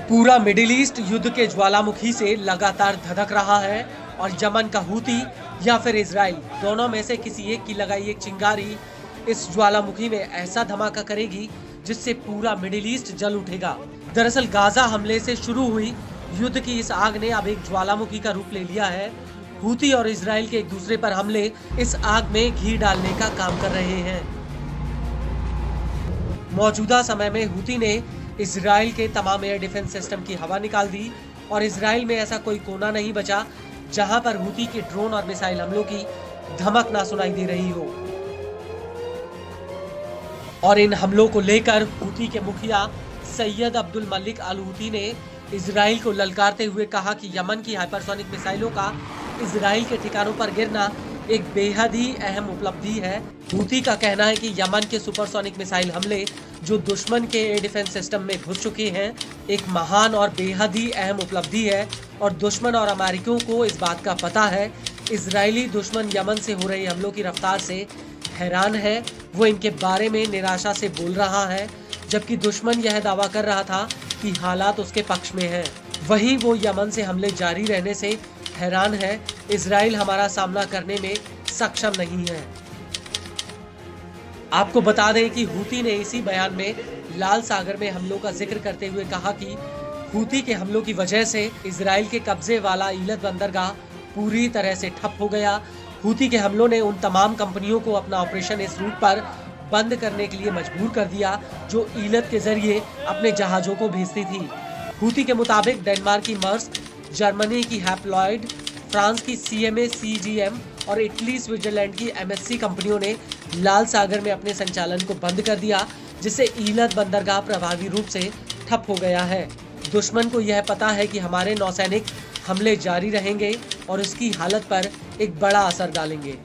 पूरा middle east युद्ध के ज्वालामुखी से लगातार धधक रहा है और यमन का हूती या फिर इजराइल, दोनों में से किसी एक की लगाई एक चिंगारी इस ज्वालामुखी में ऐसा धमाका करेगी जिससे पूरा मिडिल ईस्ट जल उठेगा। दरअसल गाजा हमले से शुरू हुई युद्ध की इस आग ने अब एक ज्वालामुखी का रूप ले लिया है। हूती और इजराइल के एक दूसरे पर हमले इस आग में घी डालने का काम कर रहे हैं। मौजूदा समय में हूती ने इजराइल के तमाम एयर डिफेंस सिस्टम की हवा निकाल दी और इजराइल में ऐसा कोई कोना नहीं बचा जहां पर हूती के ड्रोन और मिसाइल हमलों की धमक ना सुनाई दे रही हो। और इन हमलों को लेकर हूती के मुखिया सैयद अब्दुल मलिक अल हूती ने इजराइल को ललकारते हुए कहा कि यमन की हाइपरसोनिक मिसाइलों का इजराइल के ठिकानों पर गिरना एक बेहद ही अहम उपलब्धि है। हूती का कहना है कि यमन के सुपरसोनिक मिसाइल हमले जो दुश्मन के एयर डिफेंस सिस्टम में घुस चुके हैं एक महान और बेहद ही अहम उपलब्धि है और दुश्मन और अमेरिकियों को इस बात का पता है। इजरायली दुश्मन यमन से हो रहे हमलों की रफ्तार से हैरान है। वो इनके बारे में निराशा से बोल रहा है, जबकि दुश्मन यह दावा कर रहा था कि हालात उसके पक्ष में हैं। वहीं वो यमन से हमले जारी रहने से हैरान है। इजराइल हमारा सामना करने में सक्षम नहीं है। आपको बता दें कि हूती ने इसी बयान में लाल सागर में हमलों का जिक्र करते हुए कहा कि हूती के हमलों की वजह से इजराइल के कब्जे वाला ईलत बंदरगाह पूरी तरह से ठप हो गया। हूती के हमलों ने उन तमाम कंपनियों को अपना ऑपरेशन इस रूट पर बंद करने के लिए मजबूर कर दिया जो ईलत के जरिए अपने जहाजों को भेजती थी। हूती के मुताबिक डेनमार्क की मर्स्क, जर्मनी की हैप्लॉयड, फ्रांस की CMA CGM और इटली स्विट्जरलैंड की MSC कंपनियों ने लाल सागर में अपने संचालन को बंद कर दिया, जिससे ईलत बंदरगाह प्रभावी रूप से ठप हो गया है। दुश्मन को यह पता है कि हमारे नौसैनिक हमले जारी रहेंगे और उसकी हालत पर एक बड़ा असर डालेंगे।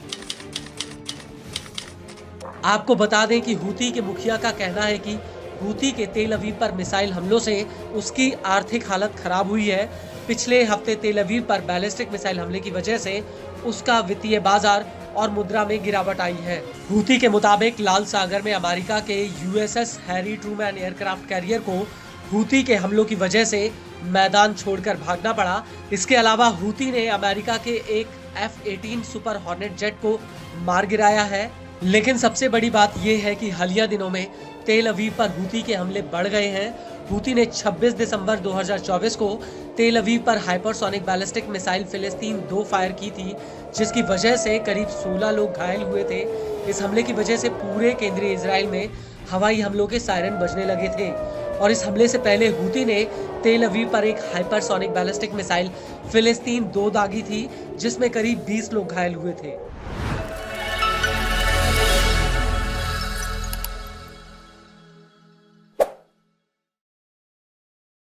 आपको बता दें कि हूती के मुखिया का कहना है कि हूती के तेल अवीव पर मिसाइल हमलों से उसकी आर्थिक हालत खराब हुई है। पिछले हफ्ते तेल अवीव पर बैलिस्टिक मिसाइल हमले की वजह से उसका वित्तीय बाजार और मुद्रा में गिरावट आई है। हूती के मुताबिक लाल सागर में अमेरिका के USS Harry Trueman aircraft carrier को हूती के हमलों की वजह से मैदान छोड़कर भागना पड़ा। इसके अलावा हूती ने अमेरिका के एक F-18 सुपर हॉर्नेट जेट को मार गिराया है। लेकिन सबसे बड़ी बात यह है कि हालिया दिनों में तेल अवीव पर हूती के हमले बढ़ गए हैं। हूती ने 26 दिसंबर 2024 को तेल अवीव पर हाइपरसोनिक बैलिस्टिक मिसाइल फिलिस्तीन 2 फायर की थी, जिसकी वजह से करीब 16 लोग घायल हुए थे। इस हमले की वजह से पूरे केंद्रीय इजराइल में हवाई हमलों के सायरन बजने लगे थे और इस हमले से पहले हूती ने तेल अवीव पर एक हाइपरसोनिक बैलिस्टिक मिसाइल फिलिस्तीन 2 दागी थी, जिसमें करीब 20 लोग घायल हुए थे।